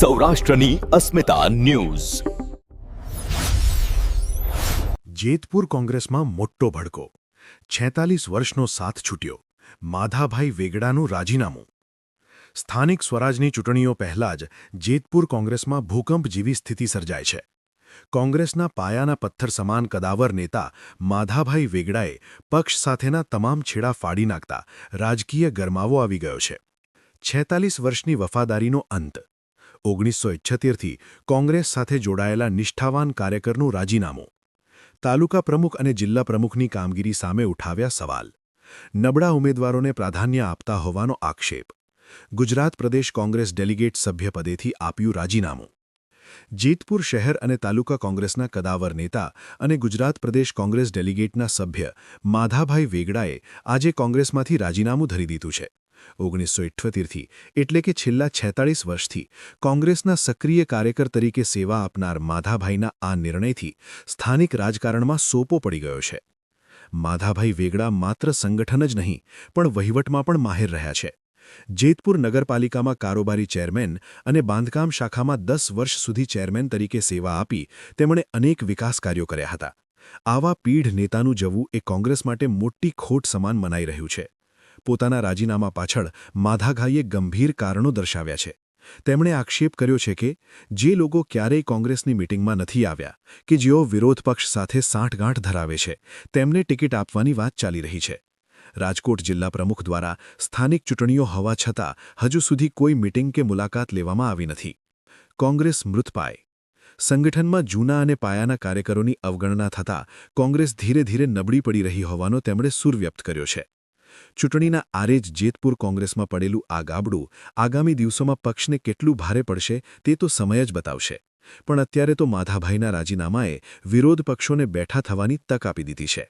સૌરાષ્ટ્રની અસ્મિતા ન્યૂઝ. જેતપુર કોંગ્રેસમાં મોટો ભડકો. 46 વર્ષનો સાથ છૂટ્યો. માધાભાઈ વેગડાનું રાજીનામું. સ્થાનિક સ્વરાજની ચૂંટણીઓ પહેલા જ જેતપુર કોંગ્રેસમાં ભૂકંપ જેવી સ્થિતિ સર્જાય છે. કોંગ્રેસના પાયાના પથ્થર સમાન કદાવર નેતા માધાભાઈ વેગડાએ પક્ષ સાથેના તમામ છેડા ફાડી નાખતા રાજકીય ગરમાવો આવી ગયો છે. 46 વર્ષની વફાદારીનો અંત. 1978થી કોંગ્રેસ સાથે જોડાયેલા નિષ્ઠાવાન કાર્યકરનું રાજીનામું. તાલુકા પ્રમુખ અને જિલ્લા પ્રમુખની કામગીરી સામે ઉઠાવ્યા સવાલ. નબળા ઉમેદવારોને પ્રાધાન્ય આપતા હોવાનો આક્ષેપ. ગુજરાત પ્રદેશ કોંગ્રેસ ડેલિગેટ સભ્યપદેથી આપ્યું રાજીનામું. જેતપુર શહેર અને તાલુકા કોંગ્રેસના કદાવર નેતા અને ગુજરાત પ્રદેશ કોંગ્રેસ ડેલિગેટના સભ્ય માધાભાઈ વેગડાએ આજે કોંગ્રેસમાંથી રાજીનામું ધરી દીધું છે. 1978થી એટલે કે છેલ્લા 46 વર્ષથી કોંગ્રેસના સક્રિય કાર્યકર તરીકે સેવા આપનાર માધાભાઈના આ નિર્ણયથી સ્થાનિક રાજકારણમાં સોપો પડી ગયો છે. માધાભાઈ વેગડા માત્ર સંગઠન જ નહીં પણ વહીવટમાં પણ માહિર રહ્યા છે. જેતપુર નગરપાલિકામાં કારોબારી ચેરમેન અને બાંધકામ શાખામાં 10 વર્ષ સુધી ચેરમેન તરીકે સેવા આપી તેમણે અનેક વિકાસ કાર્યો કર્યા હતા. આવા પીઢ નેતાનું જવું એ કોંગ્રેસ માટે મોટી ખોટ સમાન મનાઈ રહ્યું છે. પોતાના રાજીનામા પાછળ માધાભાઈએ ગંભીર કારણો દર્શાવ્યા છે. તેમણે આક્ષેપ કર્યો છે કે જે લોકો ક્યારેય કોંગ્રેસની મીટિંગમાં નથી આવ્યા કે જેઓ વિરોધ પક્ષ સાથે સાંઠગાંઠ ધરાવે છે તેમને ટિકિટ આપવાની વાત ચાલી રહી છે. રાજકોટ જિલ્લા પ્રમુખ દ્વારા સ્થાનિક ચૂંટણીઓ હોવા છતાં હજુ સુધી કોઈ મીટિંગ કે મુલાકાત લેવામાં આવી નથી. કોંગ્રેસ મૃતપાય. સંગઠનમાં જૂના અને પાયાના કાર્યકરોની અવગણના થતાં કોંગ્રેસ ધીરે ધીરે નબળી પડી રહી હોવાનો તેમણે સૂર વ્યક્ત કર્યો છે. ચૂંટણીના આરે જ જેતપુર કોંગ્રેસમાં પડેલું આ ગાબડું આગામી દિવસોમાં પક્ષને કેટલું ભારે પડશે તે તો સમય જ બતાવશે. પણ અત્યારે તો માધાભાઈના રાજીનામાએ વિરોધ પક્ષોને બેઠા થવાની તક આપી દીધી છે.